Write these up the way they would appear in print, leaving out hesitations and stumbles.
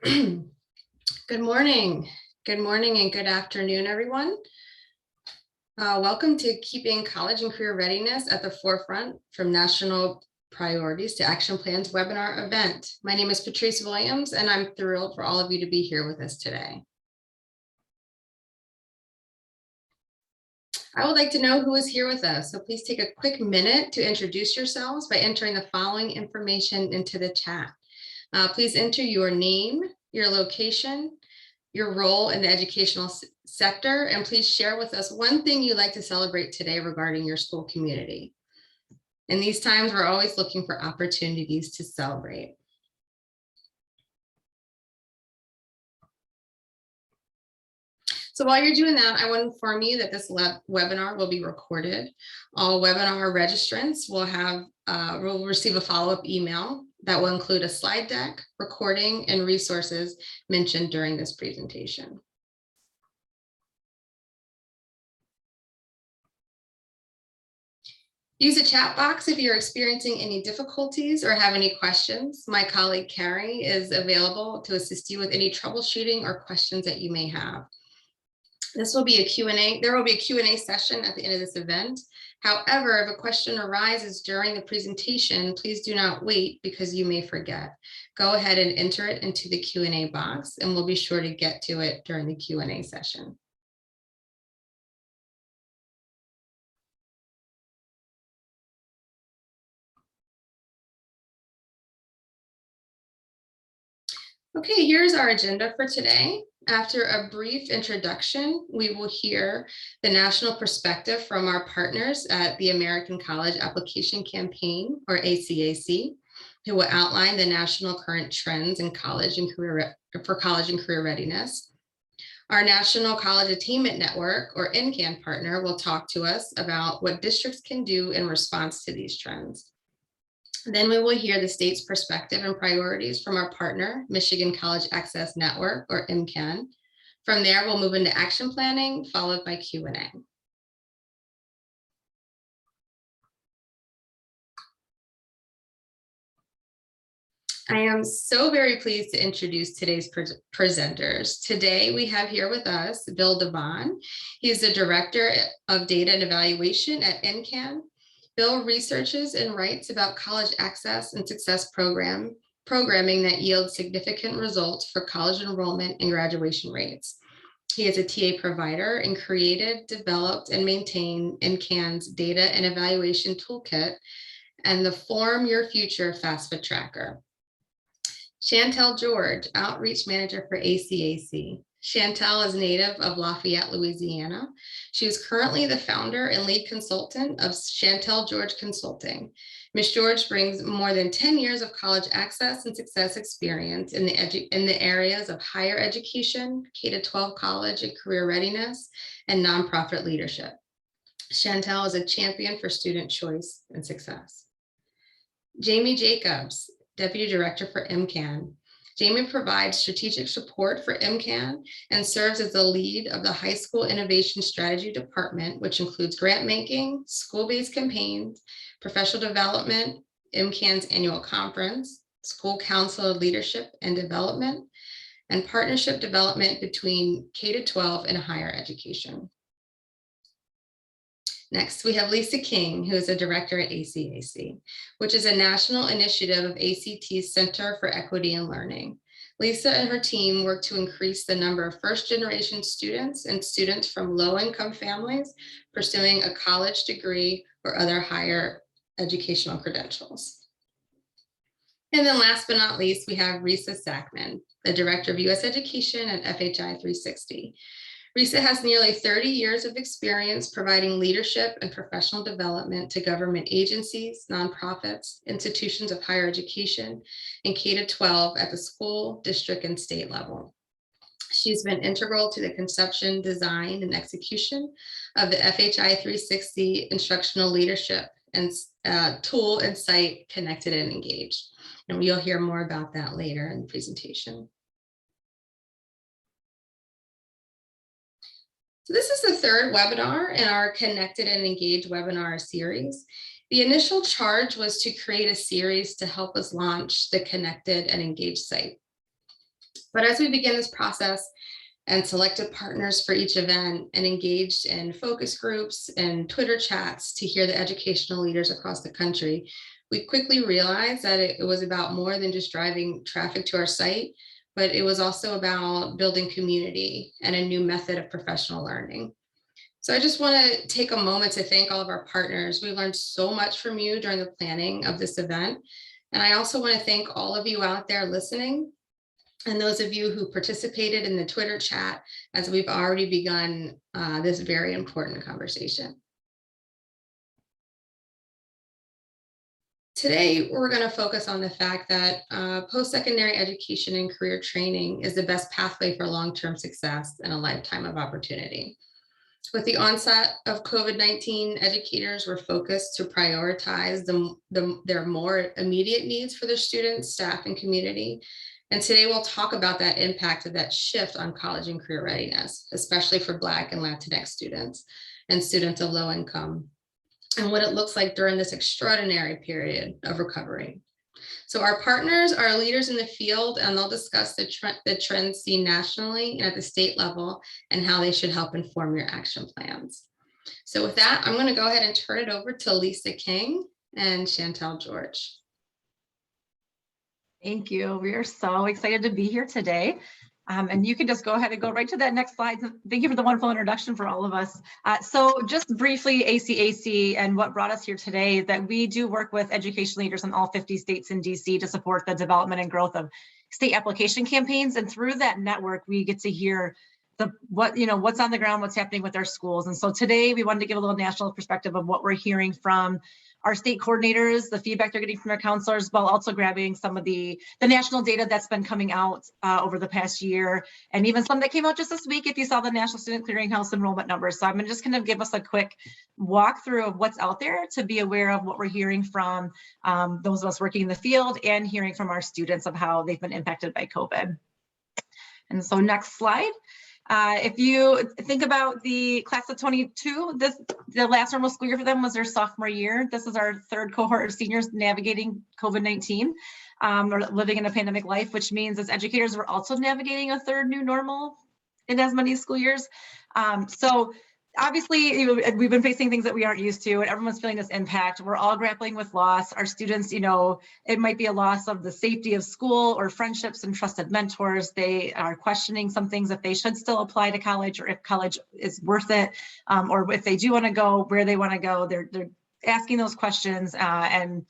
Good morning. Good morning and good afternoon, everyone. Welcome to Keeping College and Career Readiness at the Forefront from National Priorities to Action Plans webinar event. My name is Patrice Williams, and I'm thrilled for all of you to be here with us today. I would like to know who is here with us, so please take a quick minute to introduce yourselves by entering the following information into the chat. Please enter your name, your location, your role in the educational sector, and please share with us one thing you'd like to celebrate today regarding your school community. In these times, we're always looking for opportunities to celebrate. So while you're doing that, I want to inform you that this webinar will be recorded. All webinar registrants will receive a follow-up email that will include a slide deck, recording, and resources mentioned during this presentation. Use the chat box if you're experiencing any difficulties or have any questions. My colleague Carrie is available to assist you with any troubleshooting or questions that you may have. This will be a Q&A. There will be a Q&A session at the end of this event. However, if a question arises during the presentation, please do not wait because you may forget. Go ahead and enter it into the Q&A box, and we'll be sure to get to it during the Q&A session. Okay, here's our agenda for today. After a brief introduction, we will hear the national perspective from our partners at the American College Application Campaign, or ACAC, who will outline the national current trends in college and career readiness. Our National College Attainment Network, or NCAN partner, will talk to us about what districts can do in response to these trends. Then we will hear the state's perspective and priorities from our partner, Michigan College Access Network, or MCAN. From there, we'll move into action planning, followed by Q&A. I am so very pleased to introduce today's presenters. Today, we have here with us Bill Devon. He is the Director of Data and Evaluation at NCAN. Bill researches and writes about college access and success programming that yields significant results for college enrollment and graduation rates. He is a TA provider and created, developed, and maintained NCAN's data and evaluation toolkit and the Form Your Future FAFSA tracker. Chantel George, Outreach Manager for ACAC. Chantel is native of Lafayette, Louisiana. She is currently the founder and lead consultant of Chantel George Consulting. Ms. George brings more than 10 years of college access and success experience in the areas of higher education, K-12 college and career readiness, and nonprofit leadership. Chantel is a champion for student choice and success. Jamie Jacobs, Deputy Director for MCAN. Jamie provides strategic support for MCAN and serves as the lead of the High School Innovation Strategy Department, which includes grant making, school-based campaigns, professional development, MCAN's annual conference, school council leadership and development, and partnership development between K-12 and higher education. Next, we have Lisa King, who is a director at ACAC, which is a national initiative of ACT's Center for Equity and Learning. Lisa and her team work to increase the number of first-generation students and students from low-income families pursuing a college degree or other higher educational credentials. And then last but not least, we have Risa Sackman, the Director of U.S. Education at FHI 360. Risa has nearly 30 years of experience providing leadership and professional development to government agencies, nonprofits, institutions of higher education, and K-12 at the school, district, and state level. She's been integral to the conception, design, and execution of the FHI 360 instructional leadership and tool and site Connected and Engaged. And you'll hear more about that later in the presentation. So this is the third webinar in our Connected and Engaged webinar series. The initial charge was to create a series to help us launch the Connected and Engaged site. But as we begin this process and selected partners for each event and engaged in focus groups and Twitter chats to hear the educational leaders across the country, we quickly realized that it was about more than just driving traffic to our site, but it was also about building community and a new method of professional learning. So I just want to take a moment to thank all of our partners. We learned so much from you during the planning of this event. And I also want to thank all of you out there listening and those of you who participated in the Twitter chat as we've already begun this very important conversation. Today, we're going to focus on the fact that post-secondary education and career training is the best pathway for long-term success and a lifetime of opportunity. With the onset of COVID-19, educators were focused to prioritize their more immediate needs for their students, staff, and community. And today we'll talk about that impact of that shift on college and career readiness, especially for Black and Latinx students and students of low income, and what it looks like during this extraordinary period of recovery. So our partners are leaders in the field, and they'll discuss the trends seen nationally and at the state level and how they should help inform your action plans. So with that, I'm going to go ahead and turn it over to Lisa King and Chantel George. Thank you. We are so excited to be here today. And you can just go ahead and go right to that next slide. Thank you for the wonderful introduction for all of us. So just briefly, ACAC and what brought us here today is that we do work with education leaders in all 50 states in DC to support the development and growth of state application campaigns. And through that network, we get to hear what's on the ground, what's happening with our schools. And so today we wanted to give a little national perspective of what we're hearing from our state coordinators, the feedback they're getting from their counselors, while also grabbing some of the national data that's been coming out over the past year, and even some that came out just this week if you saw the National Student Clearinghouse enrollment numbers. So I'm going to just kind of give us a quick walkthrough of what's out there to be aware of what we're hearing from those of us working in the field and hearing from our students of how they've been impacted by COVID. And so next slide. If you think about the class of 22, the last normal school year for them was their sophomore year. This is our third cohort of seniors navigating COVID-19 or living in a pandemic life, which means as educators, we're also navigating a third new normal in as many school years. So obviously, we've been facing things that we aren't used to, and everyone's feeling this impact. We're all grappling with loss. Our students, it might be a loss of the safety of school or friendships and trusted mentors. They are questioning some things if they should still apply to college or if college is worth it, or if they do want to go, where they want to go. They're asking those questions and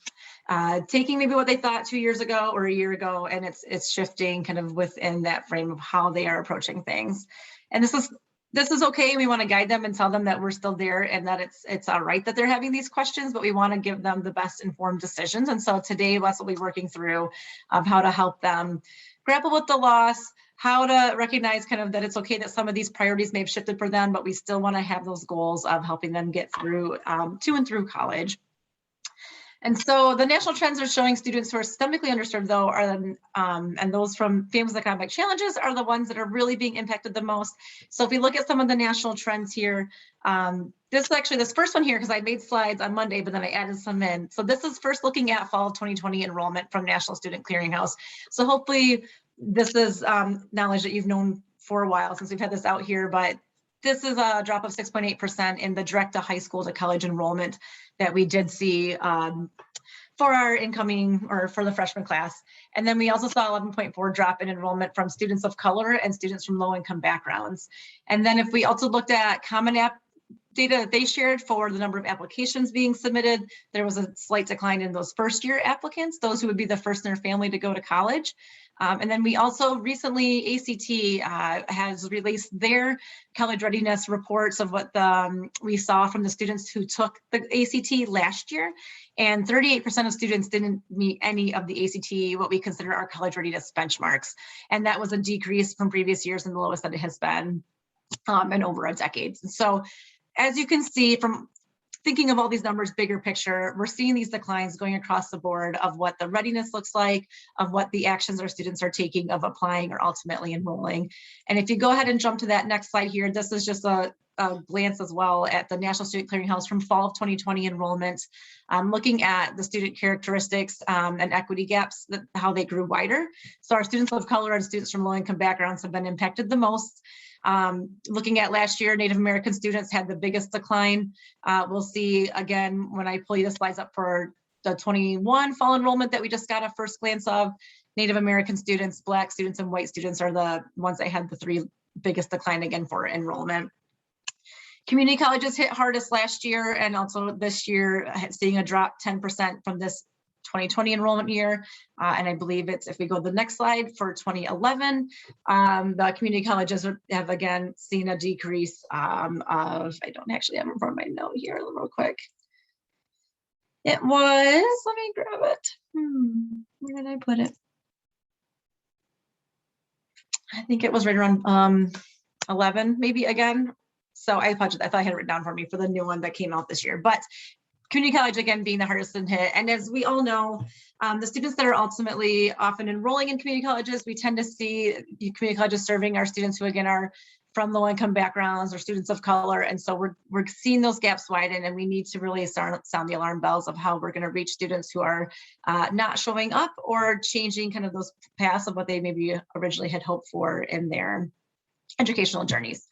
taking maybe what they thought 2 years ago or a year ago, and it's shifting kind of within that frame of how they are approaching things. And this is okay. We want to guide them and tell them that we're still there and that it's all right that they're having these questions, but we want to give them the best informed decisions. And so today, Les will be working through how to help them grapple with the loss, how to recognize kind of that it's okay that some of these priorities may have shifted for them, but we still want to have those goals of helping them get through to and through college. And so the national trends are showing students who are systemically underserved, though, and those from families with economic challenges are the ones that are really being impacted the most. So if we look at some of the national trends here, this first one here, because I made slides on Monday, but then I added some in. So this is first looking at fall 2020 enrollment from National Student Clearinghouse. So hopefully this is knowledge that you've known for a while since we've had this out here, but this is a drop of 6.8% in the direct to high school to college enrollment that we did see for our incoming or for the freshman class. And then we also saw 11.4 drop in enrollment from students of color and students from low income backgrounds. And then if we also looked at Common App data that they shared for the number of applications being submitted, there was a slight decline in those first year applicants, those who would be the first in their family to go to college. And then we also recently, ACT has released their college readiness reports of what we saw from the students who took the ACT last year. And 38% of students didn't meet any of the ACT, what we consider our college readiness benchmarks. And that was a decrease from previous years and the lowest that it has been in over a decade. And so as you can see from thinking of all these numbers, bigger picture, we're seeing these declines going across the board of what the readiness looks like, of what the actions our students are taking of applying or ultimately enrolling. And if you go ahead and jump to that next slide here, this is just a a glance as well at the National Student Clearinghouse from fall of 2020 enrollment, looking at the student characteristics and equity gaps, how they grew wider. So our students of color and students from low-income backgrounds have been impacted the most. Looking at last year, Native American students had the biggest decline. We'll see again when I pull you the slides up for the 21 fall enrollment that we just got a first glance of. Native American students, Black students, and white students are the ones that had the three biggest decline again for enrollment. Community colleges hit hardest last year, and also this year seeing a drop 10% from this 2020 enrollment year. And I believe it's, if we go to the next slide, for 2011, the community colleges have again seen a decrease of, I don't actually have it in front of my note here real quick. It was, let me grab it. Where did I put it? I think it was right around 11, maybe again. So I apologize, I thought I had it written down for me for the new one that came out this year. But community college, again, being the hardest hit. And as we all know, the students that are ultimately often enrolling in community colleges, we tend to see community colleges serving our students who, again, are from low income backgrounds or students of color. And so we're seeing those gaps widen, and we need to really sound the alarm bells of how we're going to reach students who are not showing up or changing kind of those paths of what they maybe originally had hoped for in their educational journeys.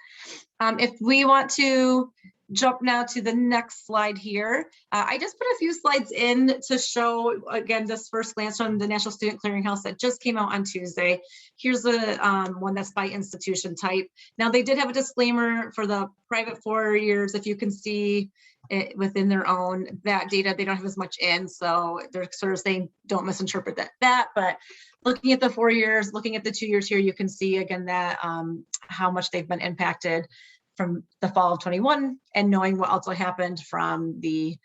If we want to jump now to the next slide here, I just put a few slides in to show, again, this first glance from the National Student Clearinghouse that just came out on Tuesday. Here's the one that's by institution type. Now, they did have a disclaimer for the private 4 years. If you can see it within their own, that data, they don't have as much in. So they're sort of saying, don't misinterpret that. But looking at the 4 years, looking at the 2 years here, you can see again that how much they've been impacted from the fall of 21 and knowing what also happened from the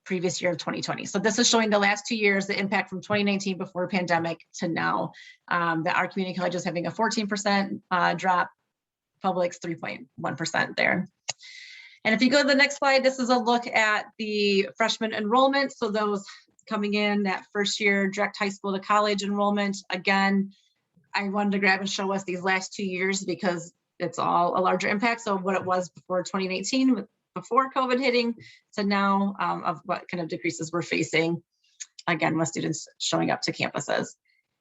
previous year of 2020. So this is showing the last 2 years, the impact from 2019 before pandemic to now, that our community college is having a 14% drop, public's 3.1% there. And if you go to the next slide, this is a look at the freshman enrollment. So those coming in that first year direct high school to college enrollment. Again, I wanted to grab and show us these last 2 years because it's all a larger impact. So what it was before 2019, before COVID hitting, to now of what kind of decreases we're facing, again, with students showing up to campuses.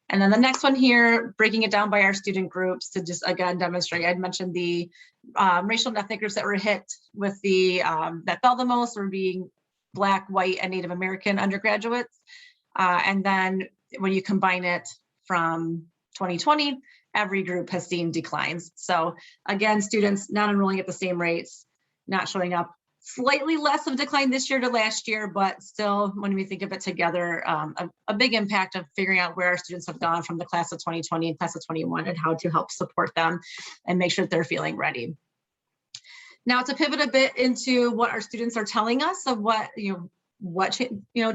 And then the next one here, breaking it down by our student groups to just, again, demonstrate. I'd mentioned the racial and ethnic groups that were hit with the, that fell the most were being Black, white, and Native American undergraduates. And then when you combine it from 2020, every group has seen declines. So again, students not enrolling at the same rates, not showing up, slightly less of a decline this year to last year, but still, when we think of it together, a big impact of figuring out where our students have gone from the class of 2020 and class of 21 and how to help support them and make sure that they're feeling ready. Now to pivot a bit into what our students are telling us of what,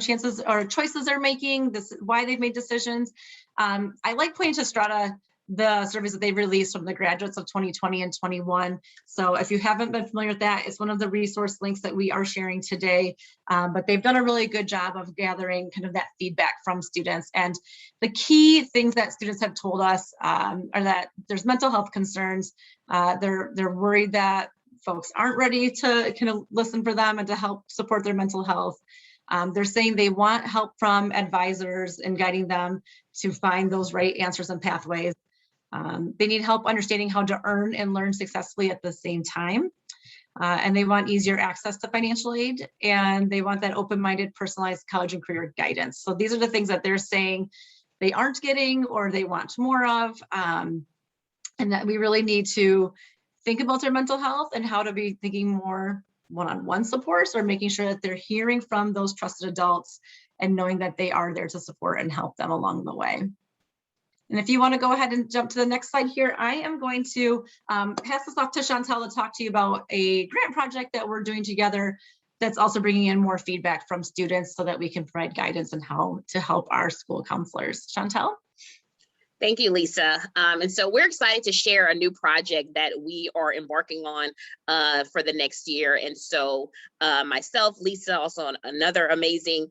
chances or choices they're making, this why they've made decisions. I like pointing to Strata, the surveys that they released from the graduates of 2020 and 21. So if you haven't been familiar with that, it's one of the resource links that we are sharing today. But they've done a really good job of gathering kind of that feedback from students. And the key things that students have told us are that there's mental health concerns. They're worried that folks aren't ready to kind of listen for them and to help support their mental health. They're saying they want help from advisors in guiding them to find those right answers and pathways. They need help understanding how to earn and learn successfully at the same time. And they want easier access to financial aid, and they want that open-minded, personalized college and career guidance. So these are the things that they're saying they aren't getting or they want more of, and that we really need to think about their mental health and how to be thinking more one-on-one supports or making sure that they're hearing from those trusted adults and knowing that they are there to support and help them along the way. And if you want to go ahead and jump to the next slide here, I am going to pass this off to Chantel to talk to you about a grant project that we're doing together that's also bringing in more feedback from students so that we can provide guidance on how to help our school counselors. Chantel? Thank you, Lisa. And so we're excited to share a new project that we are embarking on for the next year. And so myself, Lisa, also another amazing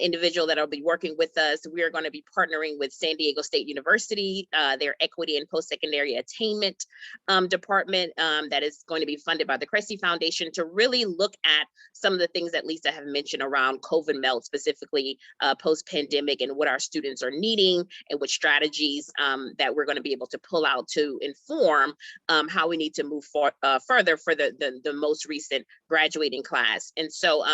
individual that'll be working with us. We are going to be partnering with San Diego State University, their Equity and Post-Secondary Attainment department that is going to be funded by the Cressy Foundation to really look at some of the things that Lisa have mentioned around COVID melt, specifically post-pandemic, and what our students are needing and what strategies that we're going to be able to pull out to inform how we need to move further for the most recent graduating class. And so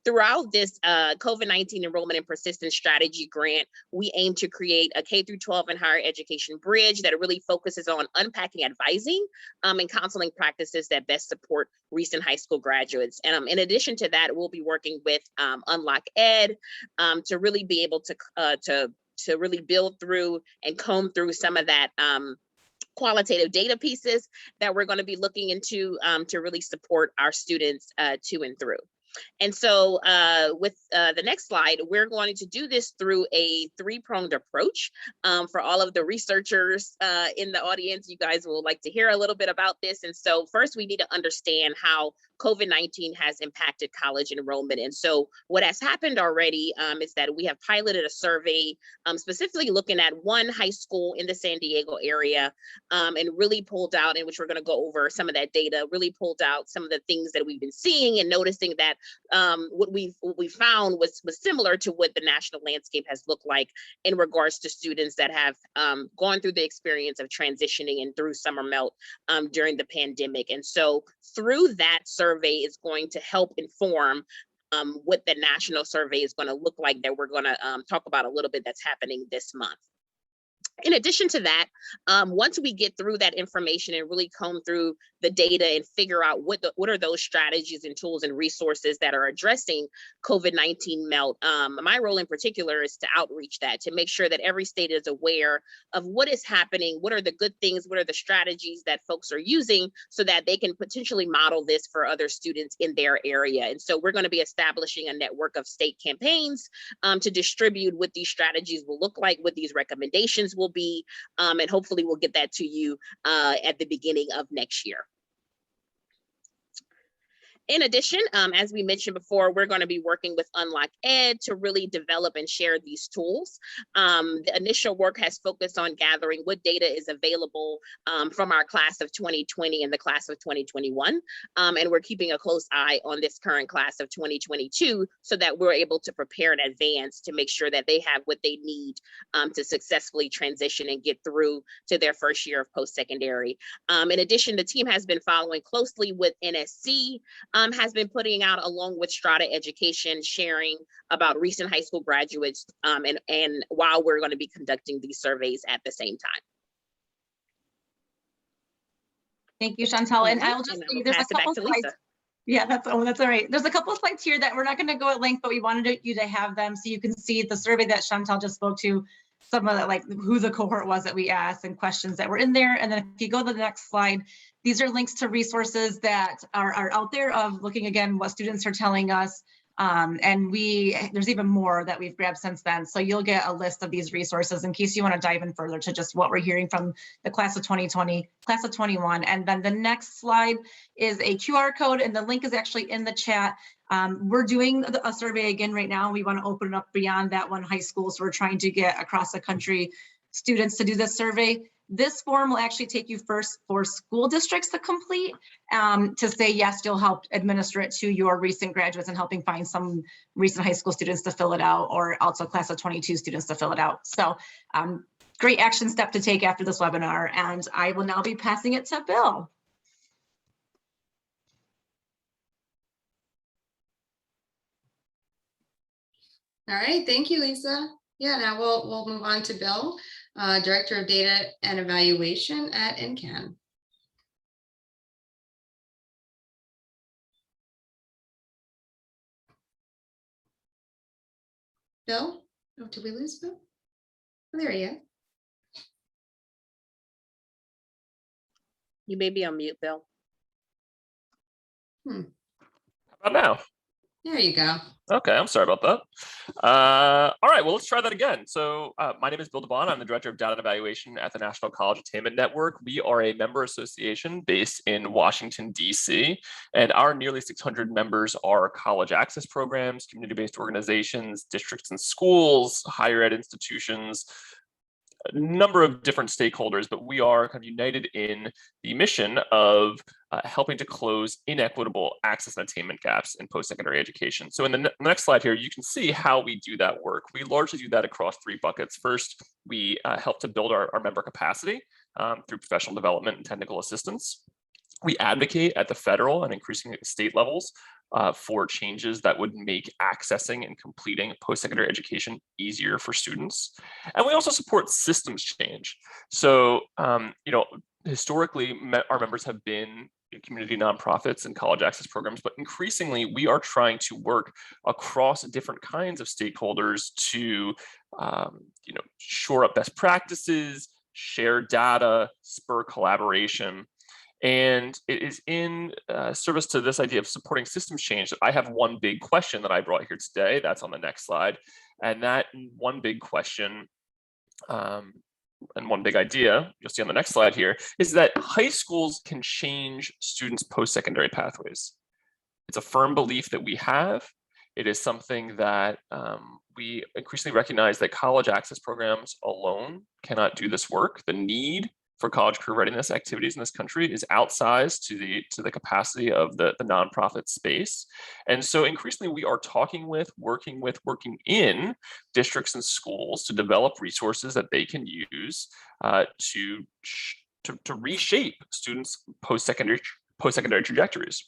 throughout this COVID-19 enrollment and persistence strategy grant, we aim to create a K-12 and higher education bridge that really focuses on unpacking advising and counseling practices that best support recent high school graduates. And in addition to that, we'll be working with Unlock Ed to really be able to really build through and comb through some of that qualitative data pieces that we're going to be looking into to really support our students to and through. And so with the next slide, we're going to do this through a three-pronged approach. For all of the researchers in the audience, you guys will like to hear a little bit about this. And so first, we need to understand how COVID-19 has impacted college enrollment. And so what has happened already is that we have piloted a survey specifically looking at one high school in the San Diego area and really pulled out, in which we're going to go over some of that data, really pulled out some of the things that we've been seeing and noticing that what we found was similar to what the national landscape has looked like in regards to students that have gone through the experience of transitioning and through summer melt during the pandemic. And so through that survey is going to help inform what the national survey is going to look like, that we're going to talk about a little bit that's happening this month. In addition to that, once we get through that information and really comb through the data and figure out what are those strategies and tools and resources that are addressing COVID-19 melt, my role in particular is to outreach that, to make sure that every state is aware of what is happening, what are the good things, what are the strategies that folks are using, so that they can potentially model this for other students in their area. And so we're going to be establishing a network of state campaigns to distribute what these strategies will look like, what these recommendations will be, and hopefully we'll get that to you at the beginning of next year. In addition, as we mentioned before, we're going to be working with Unlock Ed to really develop and share these tools. The initial work has focused on gathering what data is available from our class of 2020 and the class of 2021. And we're keeping a close eye on this current class of 2022 so that we're able to prepare in advance to make sure that they have what they need to successfully transition and get through to their first year of post-secondary. In addition, the team has been following closely with NSC, has been putting out, along with Strata Education, sharing about recent high school graduates, and while we're going to be conducting these surveys at the same time. Thank you, Chantal. And I'll just say there's a couple slides. Yeah, that's all right. There's a couple of slides here that we're not going to go at length, but we wanted you to have them so you can see the survey that Chantal just spoke to, some of the, like, who the cohort was that we asked and questions that were in there. And then if you go to the next slide, these are links to resources that are out there of looking again what students are telling us. And there's even more that we've grabbed since then. So you'll get a list of these resources in case you want to dive in further to just what we're hearing from the class of 2020, class of 21. And then the next slide is a QR code, and the link is actually in the chat. We're doing a survey again right now. We want to open it up beyond that one high school. So we're trying to get across the country students to do this survey. This form will actually take you first for school districts to complete, to say yes, you'll help administer it to your recent graduates and helping find some recent high school students to fill it out, or also class of 22 students to fill it out. So great action step to take after this webinar. And I will now be passing it to Bill. All right, thank you, Lisa. Yeah, now we'll move on to Bill, Director of Data and Evaluation at NCAN. Bill? Oh, did we lose Bill? Oh, there he is. You may be on mute, Bill. How about now? There you go. Okay, I'm sorry about that. All right, well, let's try that again. So my name is Bill Devon. I'm the Director of Data and Evaluation at the National College Attainment Network. We are a member association based in Washington, D.C., and our nearly 600 members are college access programs, community-based organizations, districts and schools, higher ed institutions, a number of different stakeholders, but we are kind of united in the mission of helping to close inequitable access and attainment gaps in post-secondary education. So in the next slide here, you can see how we do that work. We largely do that across 3 buckets. First, we help to build our member capacity through professional development and technical assistance. We advocate at the federal and increasingly at the state levels for changes that would make accessing and completing post-secondary education easier for students. And we also support systems change. So, historically, our members have been community nonprofits and college access programs, but increasingly we are trying to work across different kinds of stakeholders to, shore up best practices, share data, spur collaboration. And it is in service to this idea of supporting systems change that I have one big question that I brought here today. That's on the next slide. And that one big question and one big idea, you'll see on the next slide here, is that high schools can change students' post-secondary pathways. It's a firm belief that we have. It is something that we increasingly recognize that college access programs alone cannot do this work. The need for college career readiness activities in this country is outsized to the capacity of the nonprofit space. And so increasingly we are working in districts and schools to develop resources that they can use to reshape students' post-secondary trajectories.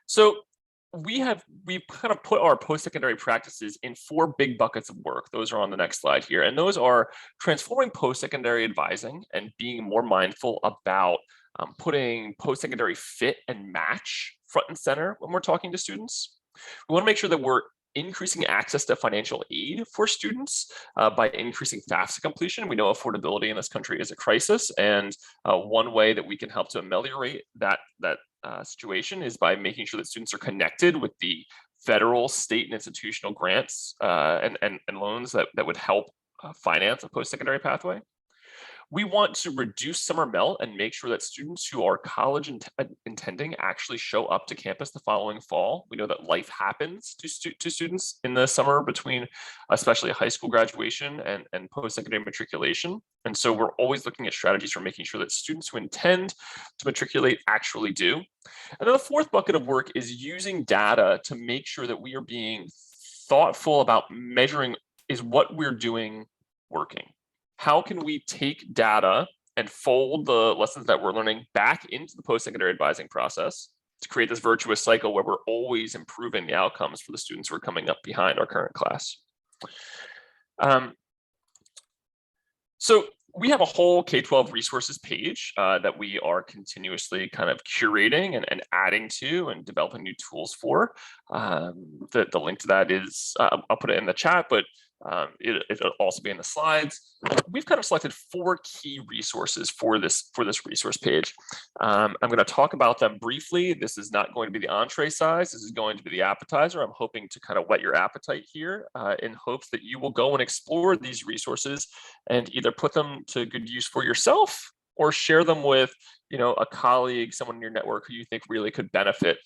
So we've kind of put our post-secondary practices in 4 big buckets of work. Those are on the next slide here. And those are transforming post-secondary advising and being more mindful about putting post-secondary fit and match front and center when we're talking to students. We want to make sure that we're increasing access to financial aid for students by increasing FAFSA completion. We know affordability in this country is a crisis, and one way that we can help to ameliorate that situation is by making sure that students are connected with the federal, state, and institutional grants and loans that would help finance a post-secondary pathway. We want to reduce summer melt and make sure that students who are college intending actually show up to campus the following fall. We know that life happens to students in the summer between especially high school graduation and post-secondary matriculation. And so we're always looking at strategies for making sure that students who intend to matriculate actually do. And then the 4th bucket of work is using data to make sure that we are being thoughtful about measuring, is what we're doing working? How can we take data and fold the lessons that we're learning back into the post-secondary advising process to create this virtuous cycle where we're always improving the outcomes for the students who are coming up behind our current class? So we have a whole K-12 resources page that we are continuously kind of curating and adding to and developing new tools for. The link to that is, I'll put it in the chat, but it'll also be in the slides. We've kind of selected 4 key resources for this resource page. I'm going to talk about them briefly. This is not going to be the entree size. This is going to be the appetizer. I'm hoping to kind of whet your appetite here in hopes that you will go and explore these resources and either put them to good use for yourself or share them with a colleague, someone in your network who you think really could benefit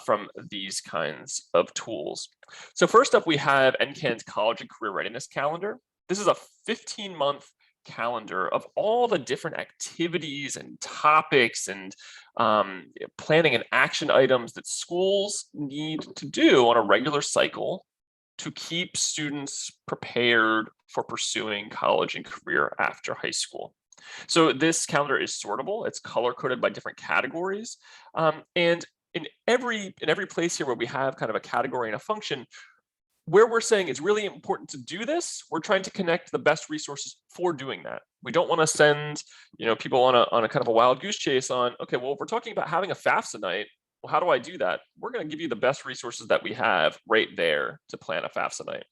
from these kinds of tools. So first up, we have NCAN's College and Career Readiness Calendar. This is a 15-month calendar of all the different activities and topics and planning and action items that schools need to do on a regular cycle to keep students prepared for pursuing college and career after high school. So this calendar is sortable. It's color coded by different categories. And in every place here where we have kind of a category and a function, where we're saying it's really important to do this, we're trying to connect the best resources for doing that. We don't want to send people on a kind of a wild goose chase on, okay, well, if we're talking about having a FAFSA night, well, how do I do that? We're going to give you the best resources that we have right there to plan a FAFSA night.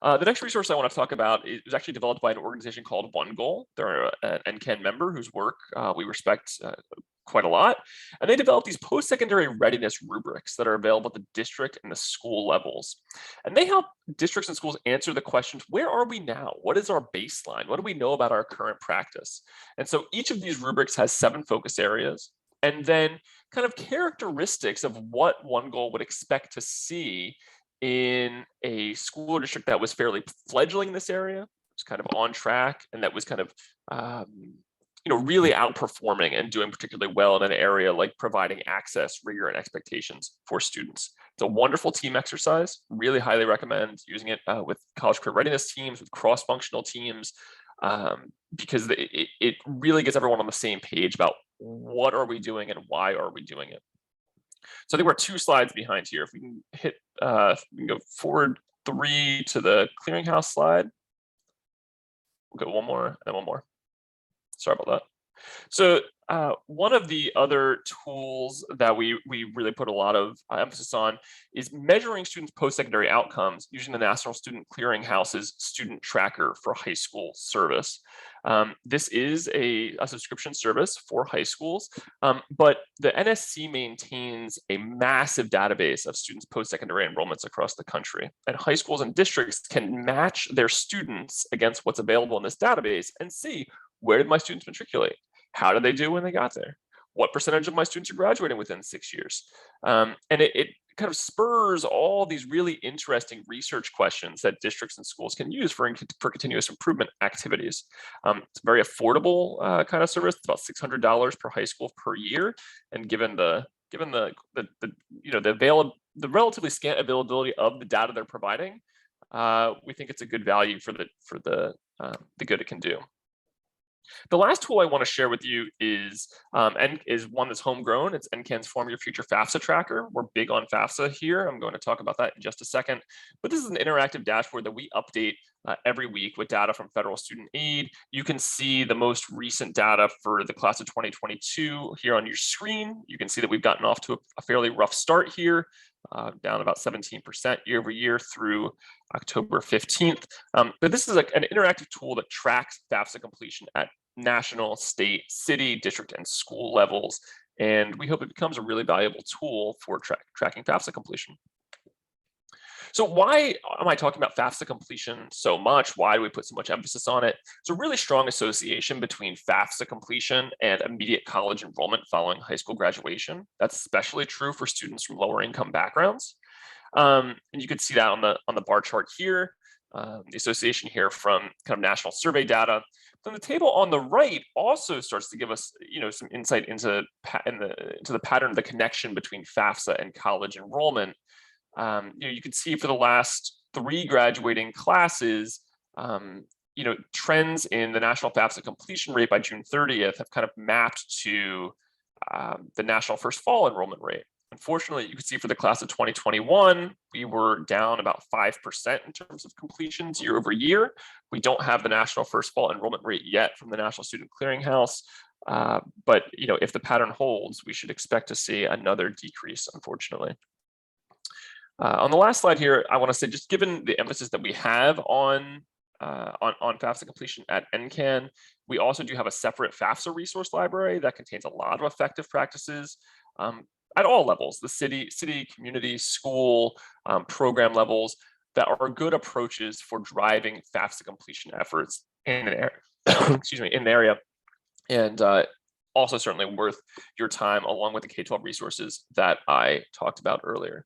The next resource I want to talk about is actually developed by an organization called One Goal. They're an NCAN member whose work we respect quite a lot. And they developed these post-secondary readiness rubrics that are available at the district and the school levels. And they help districts and schools answer the questions, where are we now? What is our baseline? What do we know about our current practice? And so each of these rubrics has 7 focus areas, and then kind of characteristics of what One Goal would expect to see in a school or district that was fairly fledgling in this area, was kind of on track, and that was kind of really outperforming and doing particularly well in an area like providing access, rigor, and expectations for students. It's a wonderful team exercise. Really highly recommend using it with college career readiness teams, with cross-functional teams, because it really gets everyone on the same page about what are we doing and why are we doing it. So I think we're 2 slides behind here. If we can hit, we can go forward 3 to the clearinghouse slide. We'll go one more and one more. Sorry about that. So one of the other tools that we really put a lot of emphasis on is measuring students' post-secondary outcomes using the National Student Clearinghouse's Student Tracker for high school service. This is a subscription service for high schools, but the NSC maintains a massive database of students' post-secondary enrollments across the country. And high schools and districts can match their students against what's available in this database and see, where did my students matriculate? How did they do when they got there? What percentage of my students are graduating within 6 years? And it kind of spurs all these really interesting research questions that districts and schools can use for continuous improvement activities. It's a very affordable kind of service. It's about $600 per high school per year. And given the relatively scant availability of the data they're providing, we think it's a good value for the good it can do. The last tool I want to share with you is one that's homegrown. It's NCAN's Form Your Future FAFSA Tracker. We're big on FAFSA here. I'm going to talk about that in just a second. But this is an interactive dashboard that we update every week with data from federal student aid. You can see the most recent data for the class of 2022 here on your screen. You can see that we've gotten off to a fairly rough start here, down about 17% year over year through October 15th. But this is an interactive tool that tracks FAFSA completion at national, state, city, district, and school levels. And we hope it becomes a really valuable tool for tracking FAFSA completion. So why am I talking about FAFSA completion so much? Why do we put so much emphasis on it? It's a really strong association between FAFSA completion and immediate college enrollment following high school graduation. That's especially true for students from lower income backgrounds. And you can see that on the bar chart here, the association here from kind of national survey data. Then the table on the right also starts to give us, some insight into the pattern of the connection between FAFSA and college enrollment. You can see for the last 3 graduating classes, trends in the national FAFSA completion rate by June 30th have kind of mapped to the national first fall enrollment rate. Unfortunately, you can see for the class of 2021, we were down about 5% in terms of completions year over year. We don't have the national first fall enrollment rate yet from the National Student Clearinghouse. But if the pattern holds, we should expect to see another decrease, unfortunately. On the last slide here, I want to say, just given the emphasis that we have on FAFSA completion at NCAN, we also do have a separate FAFSA resource library that contains a lot of effective practices at all levels, the city, community, school, program levels, that are good approaches for driving FAFSA completion efforts in an area, in an area, and also certainly worth your time, along with the K-12 resources that I talked about earlier.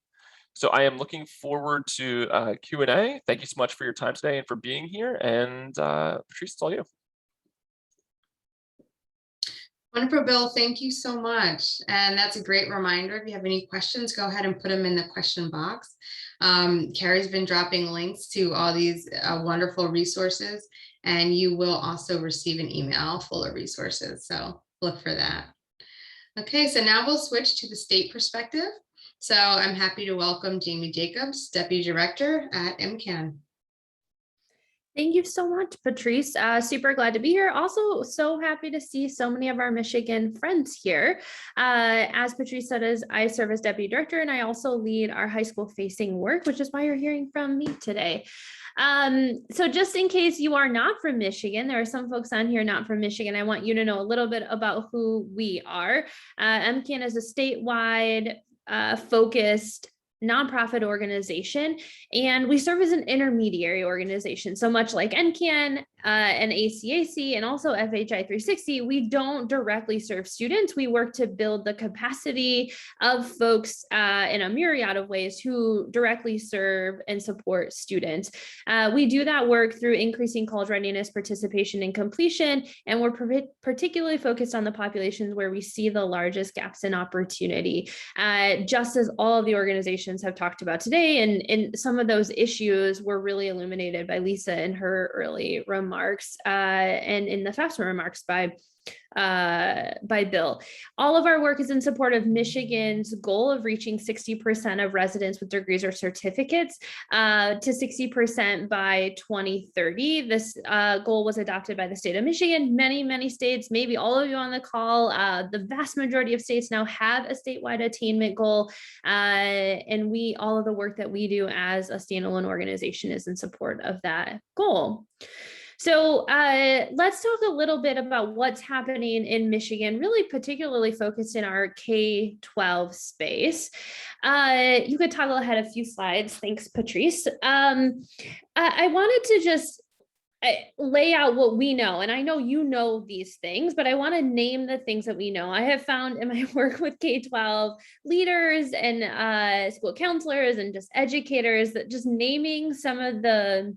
So I am looking forward to Q&A. Thank you so much for your time today and for being here. And Patrice, it's all you. Wonderful, Bill. Thank you so much. And that's a great reminder. If you have any questions, go ahead and put them in the question box. Carrie's been dropping links to all these wonderful resources, and you will also receive an email full of resources. So look for that. Okay, so now we'll switch to the state perspective. So I'm happy to welcome Jamie Jacobs, Deputy Director at MCAN. Thank you so much, Patrice. Super glad to be here. Also, so happy to see so many of our Michigan friends here. As Patrice said, I serve as Deputy Director, and I also lead our high school facing work, which is why you're hearing from me today. So just in case you are not from Michigan, there are some folks on here not from Michigan. I want you to know a little bit about who we are. MCAN is a statewide focused nonprofit organization, and we serve as an intermediary organization. So much like NCAN and ACAC and also FHI 360, we don't directly serve students. We work to build the capacity of folks in a myriad of ways who directly serve and support students. We do that work through increasing college readiness, participation, and completion, and we're particularly focused on the populations where we see the largest gaps in opportunity, just as all of the organizations have talked about today. And some of those issues were really illuminated by Lisa in her early remarks and in the FAFSA remarks by Bill. All of our work is in support of Michigan's goal of reaching 60% of residents with degrees or certificates to 60% by 2030. This goal was adopted by the state of Michigan. Many states, maybe all of you on the call, the vast majority of states now have a statewide attainment goal. And all of the work that we do as a standalone organization is in support of that goal. So let's talk a little bit about what's happening in Michigan, really particularly focused in our K-12 space. You could toggle ahead a few slides. Thanks, Patrice. I wanted to just lay out what we know. And I know you know these things, but I want to name the things that we know. I have found in my work with K-12 leaders and school counselors and just educators that just naming some of the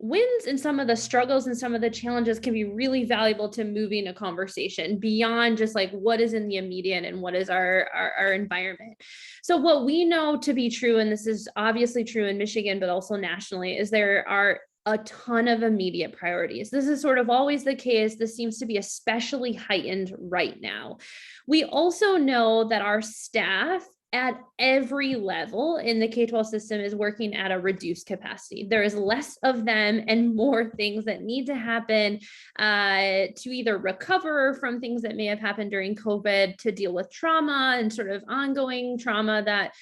wins and some of the struggles and some of the challenges can be really valuable to moving a conversation beyond just like what is in the immediate and what is our environment. So what we know to be true, and this is obviously true in Michigan, but also nationally, is there are a ton of immediate priorities. This is sort of always the case. This seems to be especially heightened right now. We also know that our staff at every level in the K-12 system is working at a reduced capacity. There is less of them and more things that need to happen to either recover from things that may have happened during COVID, to deal with trauma and sort of ongoing trauma that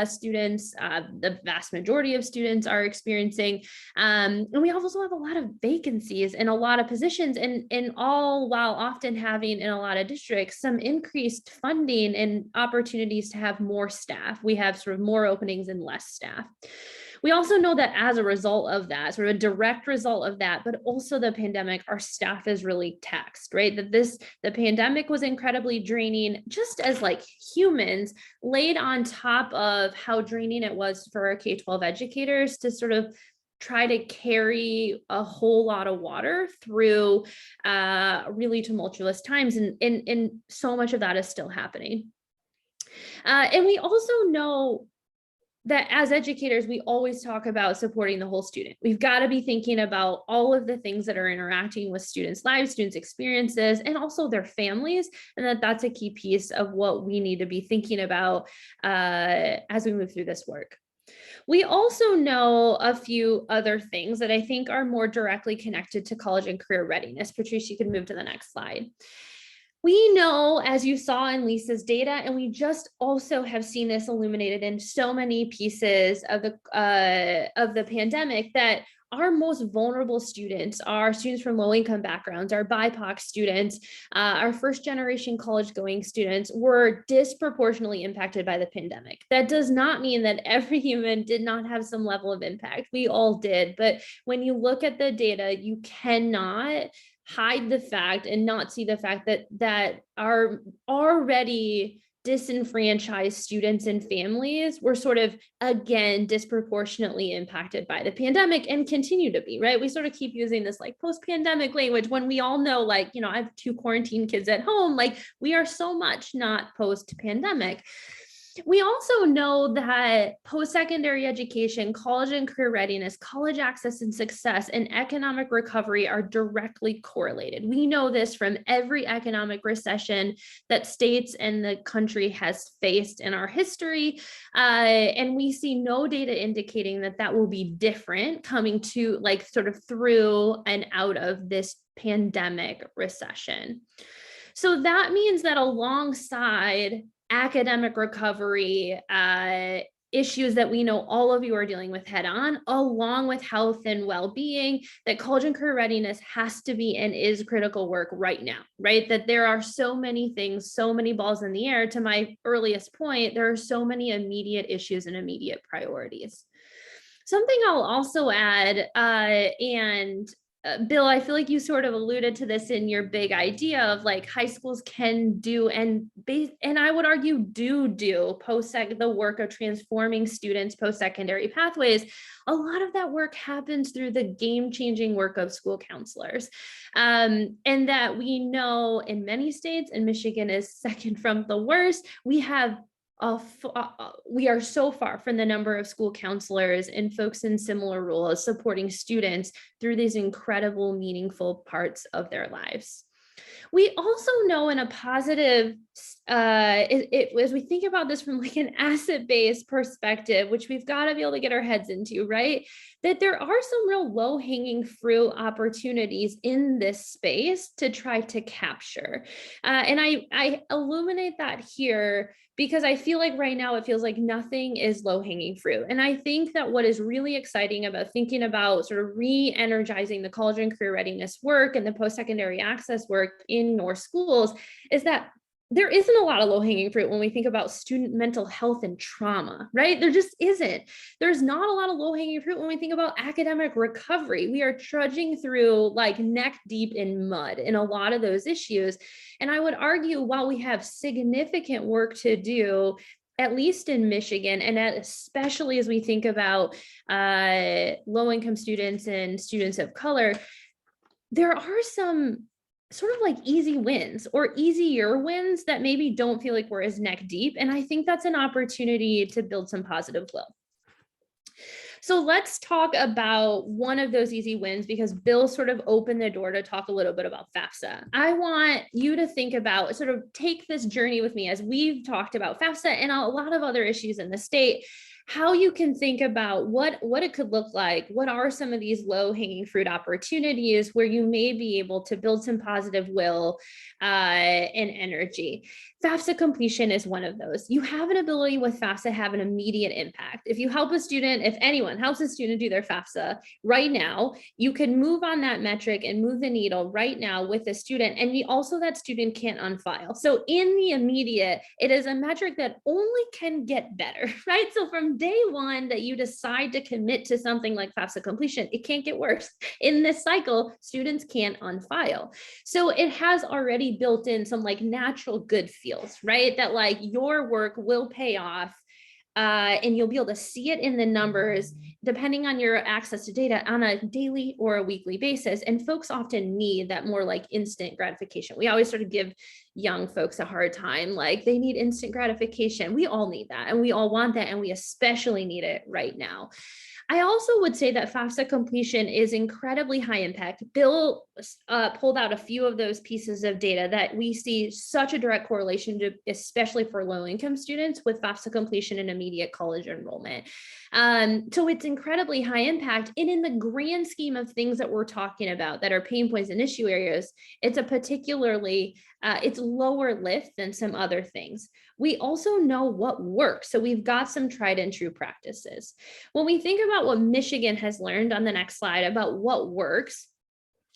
students, the vast majority of students are experiencing. And we also have a lot of vacancies in a lot of positions, and all while often having in a lot of districts some increased funding and opportunities to have more staff. We have sort of more openings and less staff. We also know that as a result of that, sort of a direct result of that, but also the pandemic, our staff is really taxed, right? That the pandemic was incredibly draining, just as like humans, laid on top of how draining it was for our K-12 educators to sort of try to carry a whole lot of water through really tumultuous times. And so much of that is still happening. And we also know that as educators, we always talk about supporting the whole student. We've got to be thinking about all of the things that are interacting with students' lives, students' experiences, and also their families, and that's a key piece of what we need to be thinking about as we move through this work. We also know a few other things that I think are more directly connected to college and career readiness. Patrice, you can move to the next slide. We know, as you saw in Lisa's data, and we just also have seen this illuminated in so many pieces of the pandemic, that our most vulnerable students are students from low-income backgrounds, our BIPOC students, our first-generation college-going students were disproportionately impacted by the pandemic. That does not mean that every human did not have some level of impact. We all did, but when you look at the data, you cannot hide the fact and not see the fact that our already disenfranchised students and families were sort of, again, disproportionately impacted by the pandemic and continue to be, right? We sort of keep using this like post-pandemic language when we all know, like, you know, I have 2 quarantine kids at home, like we are so much not post-pandemic. We also know that post-secondary education, college and career readiness, college access and success, and economic recovery are directly correlated. We know this from every economic recession that states and the country has faced in our history. And we see no data indicating that that will be different coming to like sort of through and out of this pandemic recession. So that means that alongside academic recovery, issues that we know all of you are dealing with head on, along with health and well-being, that college and career readiness has to be and is critical work right now, right? That there are so many things, so many balls in the air. To my earliest point, there are so many immediate issues and immediate priorities. Something I'll also add, Bill, I feel like you sort of alluded to this in your big idea of like high schools can do and I would argue do the work of transforming students post-secondary pathways. A lot of that work happens through the game-changing work of school counselors. And that we know in many states, and Michigan is second from the worst, we are so far from the number of school counselors and folks in similar roles supporting students through these incredible, meaningful parts of their lives. We also know in a positive, as we think about this from like an asset-based perspective, which we've got to be able to get our heads into, right? That there are some real low-hanging fruit opportunities in this space to try to capture. And I illuminate that here because I feel like right now it feels like nothing is low-hanging fruit. And I think that what is really exciting about thinking about sort of re-energizing the college and career readiness work and the post-secondary access work in North schools is that there isn't a lot of low-hanging fruit when we think about student mental health and trauma, right? There just isn't. There's not a lot of low-hanging fruit when we think about academic recovery. We are trudging through like neck deep in mud in a lot of those issues. And I would argue while we have significant work to do, at least in Michigan, and especially as we think about low-income students and students of color, there are some sort of like easy wins or easier wins that maybe don't feel like we're as neck deep. And I think that's an opportunity to build some positive will. So let's talk about one of those easy wins because Bill sort of opened the door to talk a little bit about FAFSA. I want you to think about, sort of take this journey with me as we've talked about FAFSA and a lot of other issues in the state, how you can think about what it could look like. What are some of these low-hanging fruit opportunities where you may be able to build some positive will and energy? FAFSA completion is one of those. You have an ability with FAFSA to have an immediate impact. If you help a student, if anyone helps a student do their FAFSA right now, you can move on that metric and move the needle right now with a student. And also that student can't unfile. So in the immediate, it is a metric that only can get better, right? So from day one that you decide to commit to something like FAFSA completion, it can't get worse. In this cycle, students can't unfile. So it has already built in some like natural good feels, right? That like your work will pay off and you'll be able to see it in the numbers depending on your access to data on a daily or a weekly basis. And folks often need that more like instant gratification. We always sort of give young folks a hard time, like they need instant gratification. We all need that and we all want that, and we especially need it right now. I also would say that FAFSA completion is incredibly high impact. Bill pulled out a few of those pieces of data that we see such a direct correlation to, especially for low-income students, with FAFSA completion and immediate college enrollment. So it's incredibly high impact. And in the grand scheme of things that we're talking about that are pain points and issue areas, it's a particularly, it's lower lift than some other things. We also know what works. So we've got some tried and true practices. When we think about what Michigan has learned on the next slide about what works,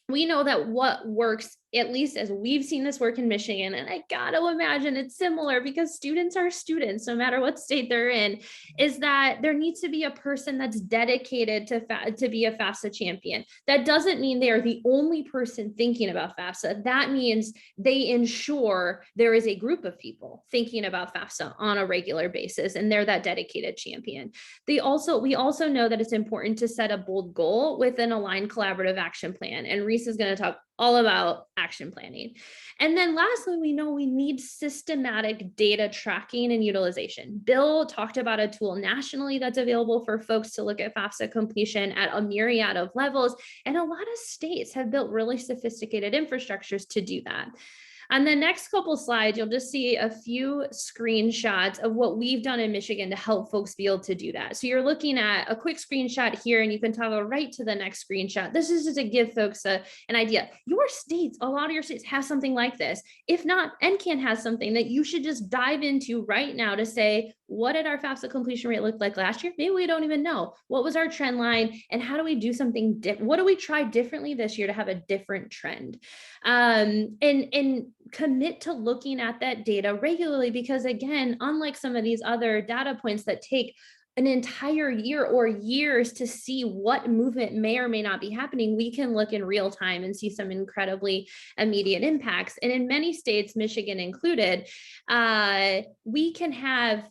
we know that what works, at least as we've seen this work in Michigan, and I got to imagine it's similar because students are students, no matter what state they're in, is that there needs to be a person that's dedicated to be a FAFSA champion. That doesn't mean they are the only person thinking about FAFSA. That means they ensure there is a group of people thinking about FAFSA on a regular basis, and they're that dedicated champion. We also know that it's important to set a bold goal with an aligned collaborative action plan. And Reese is going to talk all about action planning. And then lastly, we know we need systematic data tracking and utilization. Bill talked about a tool nationally that's available for folks to look at FAFSA completion at a myriad of levels. And a lot of states have built really sophisticated infrastructures to do that. On the next couple slides, you'll just see a few screenshots of what we've done in Michigan to help folks be able to do that. So you're looking at a quick screenshot here, and you can toggle right to the next screenshot. This is just to give folks an idea. Your states, a lot of your states have something like this. If not, NCAN has something that you should just dive into right now to say, what did our FAFSA completion rate look like last year? Maybe we don't even know. What was our trend line, and how do we do something different? What do we try differently this year to have a different trend? And commit to looking at that data regularly, because again, unlike some of these other data points that take an entire year or years to see what movement may or may not be happening, we can look in real time and see some incredibly immediate impacts. And in many states, Michigan included, we can have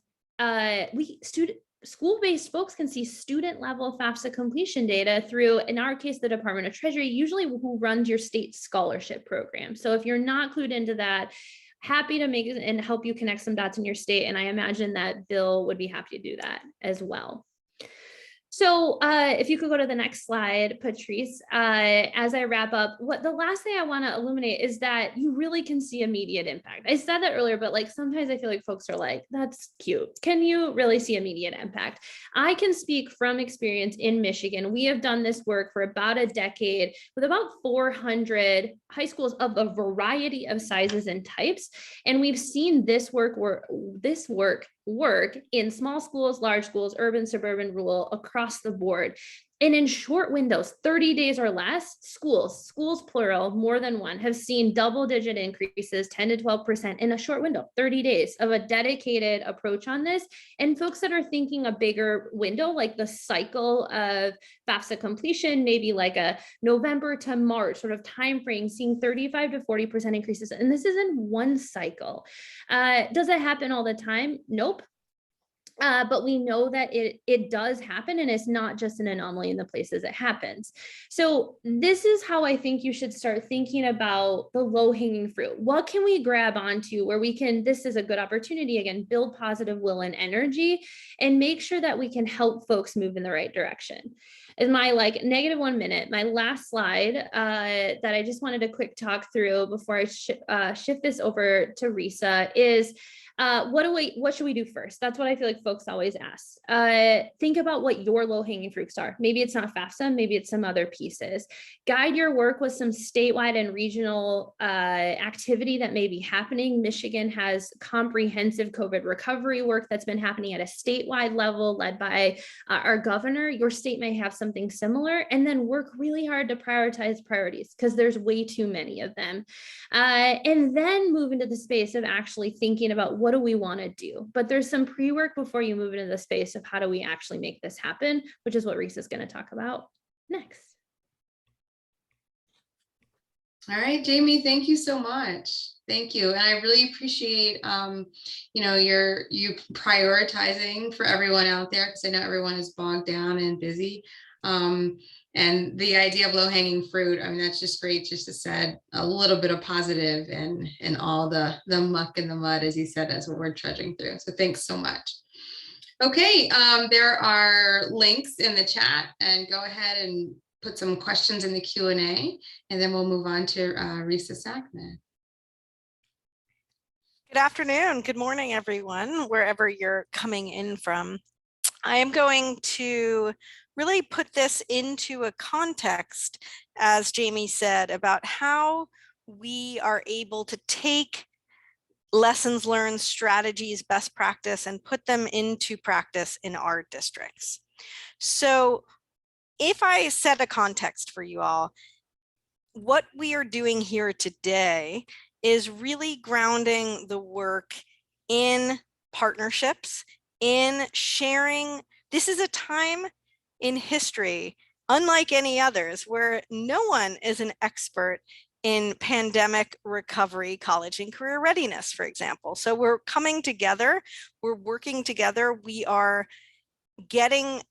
school-based folks can see student level FAFSA completion data through, in our case, the Department of Treasury, usually who runs your state scholarship program. So if you're not clued into that, happy to make and help you connect some dots in your state. And I imagine that Bill would be happy to do that as well. So if you could go to the next slide, Patrice, as I wrap up, the last thing I want to illuminate is that you really can see immediate impact. I said that earlier, but like sometimes I feel like folks are like, that's cute. Can you really see immediate impact? I can speak from experience in Michigan. We have done this work for about a decade with about 400 high schools of a variety of sizes and types. And we've seen this work in small schools, large schools, urban, suburban, rural, across the board. And in short windows, 30 days or less, schools plural, more than one, have seen double-digit increases, 10 to 12% in a short window, 30 days of a dedicated approach on this. And folks that are thinking a bigger window, like the cycle of FAFSA completion, maybe like a November to March sort of timeframe, seeing 35 to 40% increases. And this is in one cycle. Does it happen all the time? Nope. But we know that it does happen, and it's not just an anomaly in the places it happens. So this is how I think you should start thinking about the low-hanging fruit. What can we grab onto where we can, this is a good opportunity, again, build positive will and energy, and make sure that we can help folks move in the right direction. Is my -1 minute, my last slide that I just wanted a quick talk through before I shift this over to Risa is, what should we do first? That's what I feel like folks always ask. Think about what your low-hanging fruits are. Maybe it's not FAFSA, maybe it's some other pieces. Guide your work with some statewide and regional activity that may be happening. Michigan has comprehensive COVID recovery work that's been happening at a statewide level led by our governor. Your state may have something similar, and then work really hard to prioritize priorities because there's way too many of them. And then move into the space of actually thinking about what do we want to do? But there's some pre-work before you move into the space of how do we actually make this happen, which is what Reese is going to talk about next. All right, Jamie, thank you so much. Thank you. And I really appreciate, you prioritizing for everyone out there, because I know everyone is bogged down and busy. And the idea of low-hanging fruit, I mean, that's just great, just to set a little bit of positive and all the muck and the mud, as you said, as what we're trudging through. So thanks so much. Okay, there are links in the chat, and go ahead and put some questions in the Q&A, and then we'll move on to Risa Sackman. Good afternoon, good morning, everyone, wherever you're coming in from. I am going to really put this into a context, as Jamie said, about how we are able to take lessons learned, strategies, best practice, and put them into practice in our districts. So if I set a context for you all, what we are doing here today is really grounding the work in partnerships, in sharing. This is a time in history, unlike any others, where no one is an expert in pandemic recovery, college and career readiness, for example. So we're coming together, we're working together, we are getting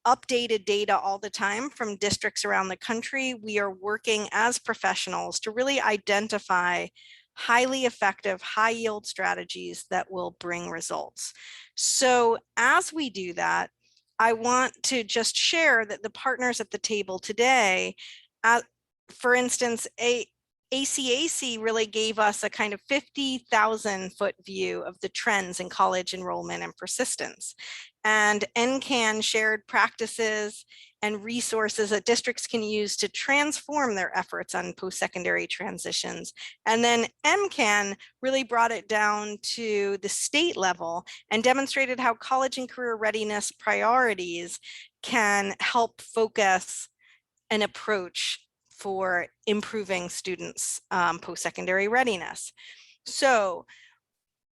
updated data all the time from districts around the country. We are working as professionals to really identify highly effective, high yield strategies that will bring results. So as we do that, I want to just share that the partners at the table today, for instance, ACAC really gave us a kind of 50,000 foot view of the trends in college enrollment and persistence. And NCAN shared practices and resources that districts can use to transform their efforts on post-secondary transitions. And then MCAN really brought it down to the state level and demonstrated how college and career readiness priorities can help focus an approach for improving students' post-secondary readiness. So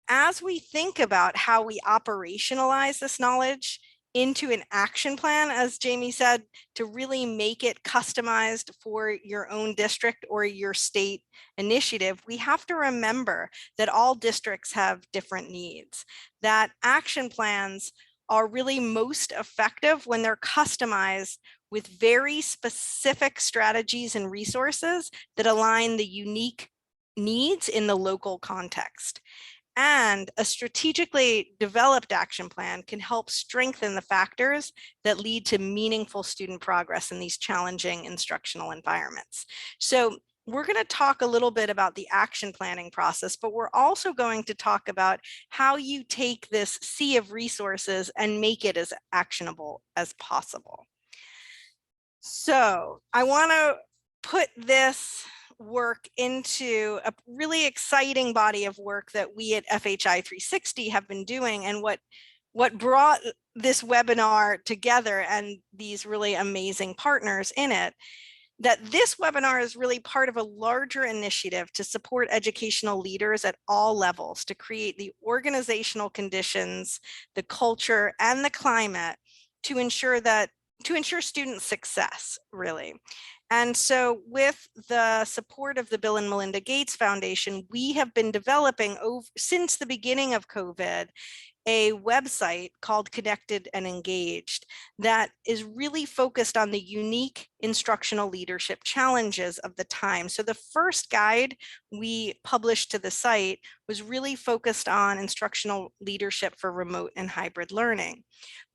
as we think about how we operationalize this knowledge into an action plan, as Jamie said, to really make it customized for your own district or your state initiative, we have to remember that all districts have different needs, that action plans are really most effective when they're customized with very specific strategies and resources that align the unique needs in the local context. And a strategically developed action plan can help strengthen the factors that lead to meaningful student progress in these challenging instructional environments. So we're going to talk a little bit about the action planning process, but we're also going to talk about how you take this sea of resources and make it as actionable as possible. So I want to put this work into a really exciting body of work that we at FHI 360 have been doing, and what brought this webinar together and these really amazing partners in it, that this webinar is really part of a larger initiative to support educational leaders at all levels to create the organizational conditions, the culture, and the climate to ensure student success, really. And so with the support of the Bill and Melinda Gates Foundation, we have been developing since the beginning of COVID, a website called Connected and Engaged that is really focused on the unique instructional leadership challenges of the time. So the first guide we published to the site was really focused on instructional leadership for remote and hybrid learning.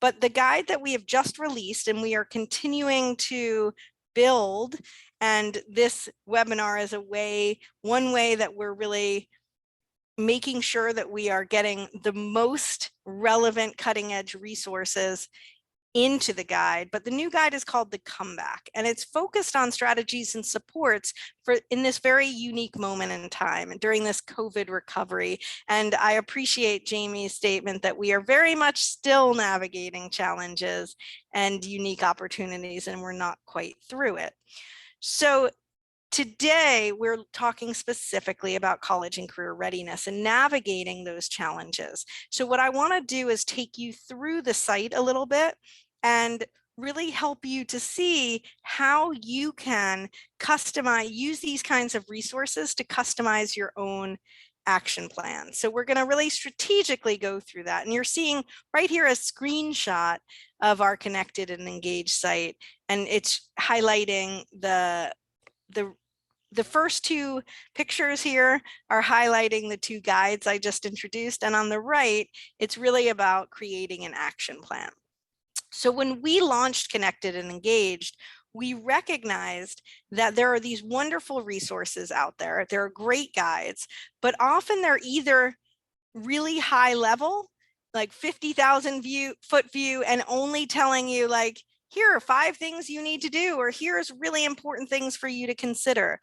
But the guide that we have just released, and we are continuing to build, and this webinar is one way that we're really making sure that we are getting the most relevant cutting edge resources into the guide. But the new guide is called The Comeback, and it's focused on strategies and supports for in this very unique moment in time and during this COVID recovery. And I appreciate Jamie's statement that we are very much still navigating challenges and unique opportunities, and we're not quite through it. So today, we're talking specifically about college and career readiness and navigating those challenges. So what I want to do is take you through the site a little bit and really help you to see how you can use these kinds of resources to customize your own action plan. So we're going to really strategically go through that. And you're seeing right here a screenshot of our Connected and Engaged site, and it's highlighting the first two pictures here are highlighting the two guides I just introduced. And on the right, it's really about creating an action plan. So when we launched Connected and Engaged, we recognized that there are these wonderful resources out there. There are great guides, but often they're either really high level, like 50,000 foot view, and only telling you like, here are 5 things you need to do, or here's really important things for you to consider.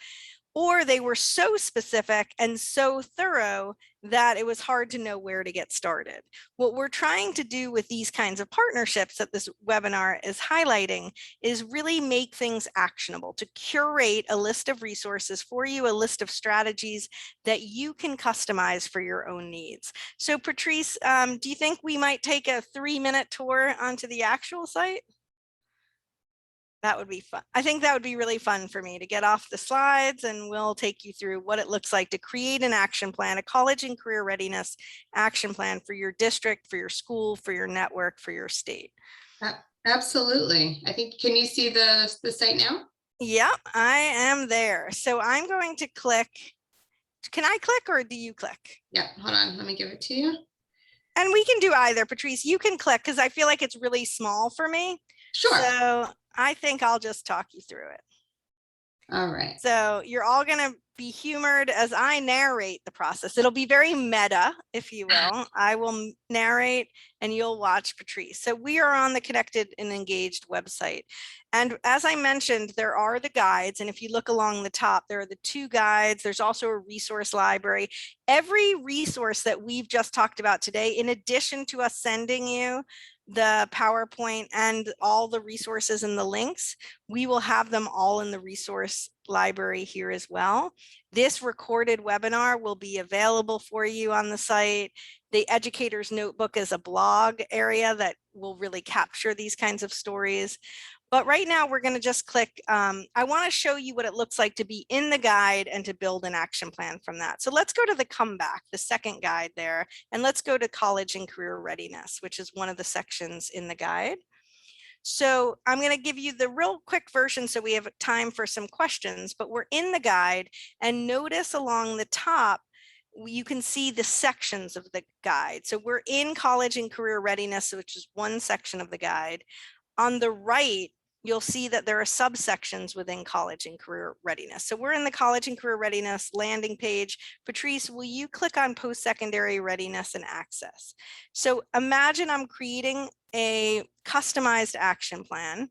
Or they were so specific and so thorough that it was hard to know where to get started. What we're trying to do with these kinds of partnerships that this webinar is highlighting is really make things actionable, to curate a list of resources for you, a list of strategies that you can customize for your own needs. So Patrice, do you think we might take a 3-minute tour onto the actual site? That would be fun. I think that would be really fun for me to get off the slides, and we'll take you through what it looks like to create an action plan, a college and career readiness action plan for your district, for your school, for your network, for your state. Absolutely. I think, can you see the site now? Yep, I am there. So I'm going to click. Can I click or do you click? Yeah, hold on, let me give it to you. And we can do either. Patrice, you can click because I feel like it's really small for me. Sure. So I think I'll just talk you through it. All right. So you're all going to be humored as I narrate the process. It'll be very meta, if you will. I will narrate and you'll watch Patrice. So we are on the Connected and Engaged website. And as I mentioned, there are the guides. And if you look along the top, there are the 2 guides. There's also a resource library. Every resource that we've just talked about today, in addition to us sending you the PowerPoint and all the resources and the links, we will have them all in the resource library here as well. This recorded webinar will be available for you on the site. The Educator's Notebook is a blog area that will really capture these kinds of stories. But right now we're going to just click, I want to show you what it looks like to be in the guide and to build an action plan from that. So let's go to the comeback, the second guide there, and let's go to college and career readiness, which is one of the sections in the guide. So I'm going to give you the real quick version so we have time for some questions, but we're in the guide, and notice along the top, you can see the sections of the guide. So we're in college and career readiness, which is one section of the guide. On the right, you'll see that there are subsections within college and career readiness. So we're in the college and career readiness landing page. Patrice, will you click on post-secondary readiness and access? So imagine I'm creating a customized action plan,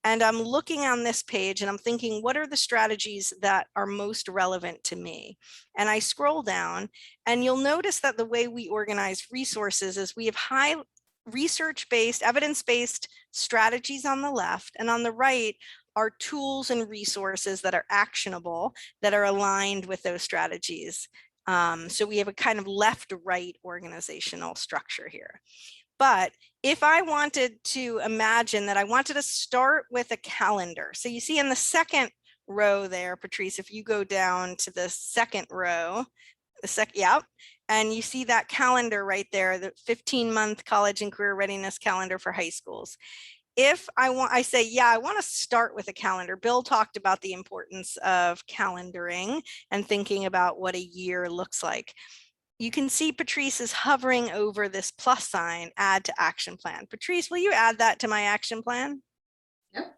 and I'm looking on this page and I'm thinking, what are the strategies that are most relevant to me? And I scroll down, and you'll notice that the way we organize resources is we have high research-based, evidence-based strategies on the left, and on the right are tools and resources that are actionable, that are aligned with those strategies. So we have a kind of left-right organizational structure here. But if I wanted to imagine that I wanted to start with a calendar, so you see in the second row there, Patrice, if you go down to the second row, yeah, and you see that calendar right there, the 15-month college and career readiness calendar for high schools. If I say, yeah, I want to start with a calendar. Bill talked about the importance of calendaring and thinking about what a year looks like. You can see Patrice is hovering over this plus sign, add to action plan. Patrice, will you add that to my action plan? Yep.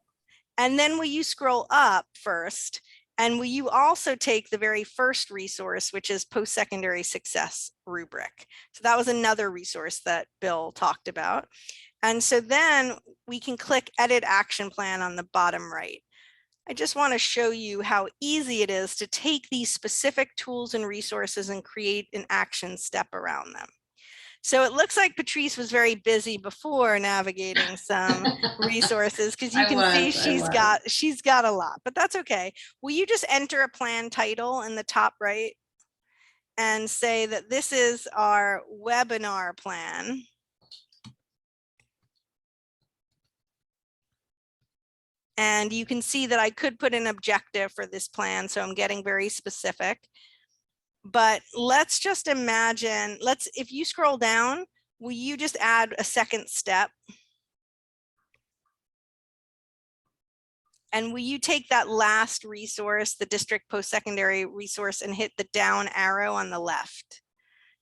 And then will you scroll up first? And will you also take the very first resource, which is post-secondary success rubric? So that was another resource that Bill talked about. And so then we can click edit action plan on the bottom right. I just want to show you how easy it is to take these specific tools and resources and create an action step around them. So it looks like Patrice was very busy before navigating some resources, because you can see she's got a lot, but that's okay. Will you just enter a plan title in the top right and say that this is our webinar plan? And you can see that I could put an objective for this plan, so I'm getting very specific. But let's just imagine, if you scroll down, will you just add a second step? And will you take that last resource, the district post-secondary resource, and hit the down arrow on the left?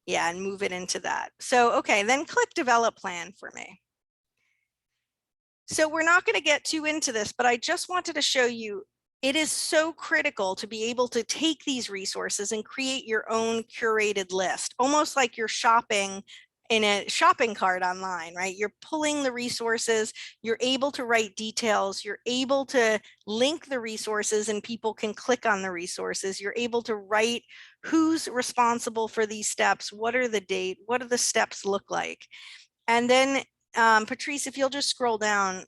Yeah, and move it into that. So, okay, then click develop plan for me. So we're not going to get too into this, but I just wanted to show you it is so critical to be able to take these resources and create your own curated list, almost like you're shopping in a shopping cart online, right? You're pulling the resources, you're able to write details, you're able to link the resources and people can click on the resources. You're able to write who's responsible for these steps, what are the date, what do the steps look like? And then Patrice, if you'll just scroll down,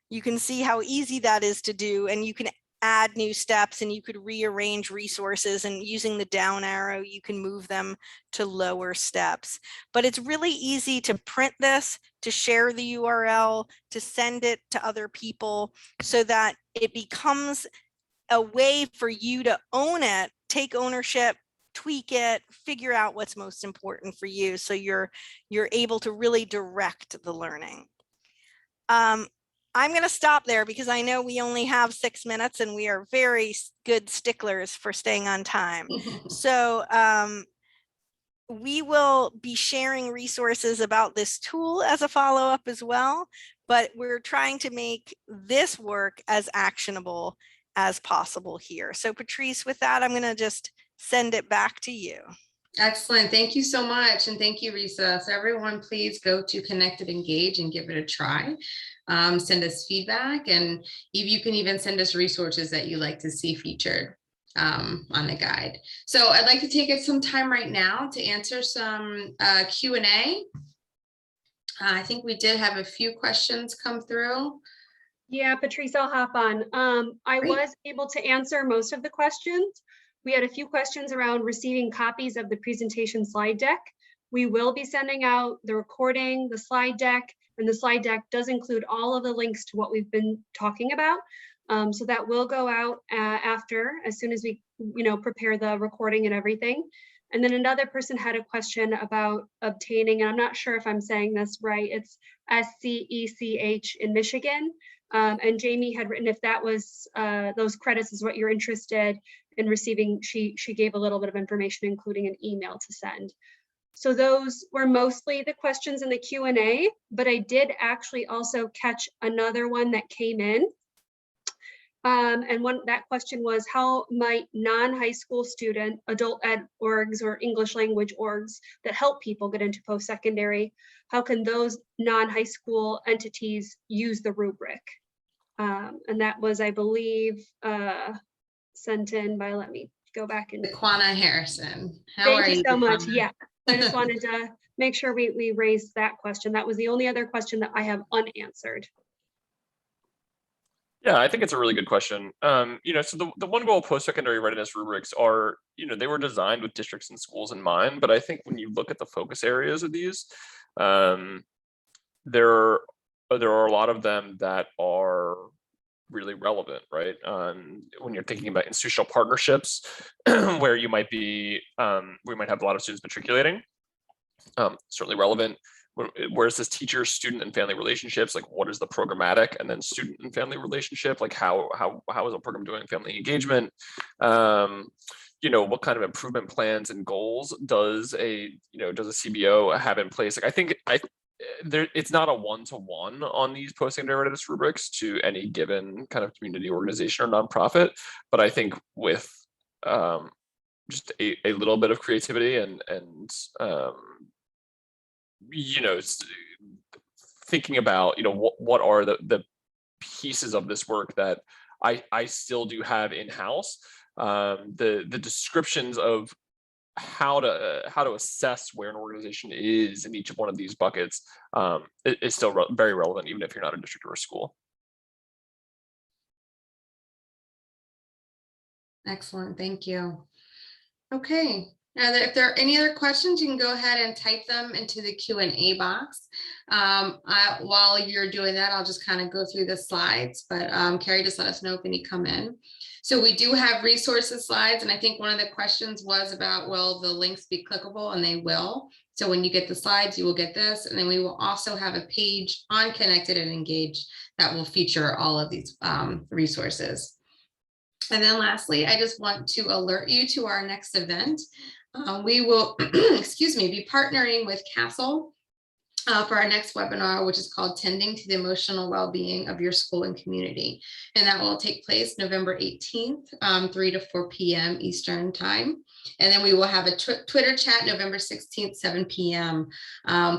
you can see how easy that is to do, and you can add new steps and you could rearrange resources, and using the down arrow, you can move them to lower steps. But it's really easy to print this, to share the URL, to send it to other people so that it becomes a way for you to own it, take ownership, tweak it, figure out what's most important for you. So you're able to really direct the learning. I'm going to stop there because I know we only have 6 minutes and we are very good sticklers for staying on time. So we will be sharing resources about this tool as a follow-up as well, but we're trying to make this work as actionable as possible here. So Patrice, with that, I'm going to just send it back to you. Excellent. Thank you so much. And thank you, Risa. So everyone, please go to Connected Engage and give it a try. Send us feedback, and if you can even send us resources that you like to see featured on the guide. So I'd like to take some time right now to answer some Q&A. I think we did have a few questions come through. Yeah, Patrice, I'll hop on. I Great. was able to answer most of the questions. We had a few questions around receiving copies of the presentation slide deck. We will be sending out the recording, the slide deck, and the slide deck does include all of the links to what we've been talking about. So that will go out after, as soon as we, prepare the recording and everything. And then another person had a question about obtaining, and I'm not sure if I'm saying this right, it's SCECH in Michigan. And Jamie had written if that was those credits is what you're interested in receiving. She gave a little bit of information, including an email to send. So those were mostly the questions in the Q&A, but I did actually also catch another one that came in. And that question was, how might non-high school student adult ed orgs or English language orgs that help people get into post-secondary, how can those non-high school entities use the rubric? And that was, I believe, sent in by, let me go back and. Laquana Harrison. Thank you so much. Yeah, I just wanted to make sure we raised that question. That was the only other question that I have unanswered. Yeah, I think it's a really good question. So the one goal post-secondary readiness rubrics are, they were designed with districts and schools in mind, but I think when you look at the focus areas of these, there are a lot of them that are really relevant, right? When you're thinking about institutional partnerships, where we might have a lot of students matriculating, certainly relevant. Where's this teacher, student, and family relationships? Like, what is the programmatic and then student and family relationship? Like, how is a program doing family engagement? What kind of improvement plans and goals does a CBO have in place? Like, I think it's not a one-to-one on these post-secondary readiness rubrics to any given kind of community organization or nonprofit, but I think with just a little bit of creativity and thinking about what are the pieces of this work that I still do have in-house, the descriptions of how to assess where an organization is in each of one of these buckets is still very relevant, even if you're not a district or a school. Excellent, thank you. Okay. Now, if there are any other questions, you can go ahead and type them into the Q&A box. While you're doing that, I'll just kind of go through the slides, but Carrie, just let us know if any come in. So we do have resources slides, and I think one of the questions was about, will the links be clickable? And they will. So when you get the slides, you will get this, and then we will also have a page on Connected and Engaged that will feature all of these resources. And then lastly, I just want to alert you to our next event. We will, be partnering with Castle for our next webinar, which is called Tending to the Emotional Well-Being of Your School and Community. And that will take place November 18th, 3 to 4 p.m. Eastern time. And then we will have a Twitter chat November 16th, 7 p.m.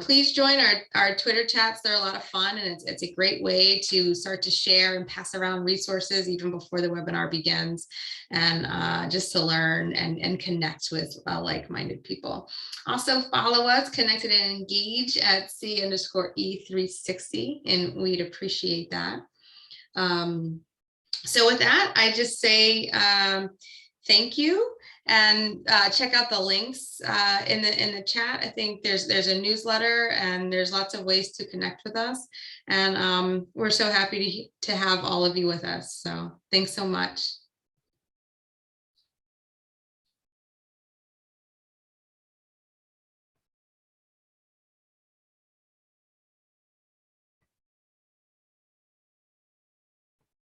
Please join our Twitter chats. They're a lot of fun, and it's a great way to start to share and pass around resources even before the webinar begins, and just to learn and connect with like-minded people. Also follow us, Connected and Engage at C_E360, and we'd appreciate that. So with that, I just say thank you. And check out the links in the chat. I think there's a newsletter, and there's lots of ways to connect with us. And we're so happy to have all of you with us. So thanks so much.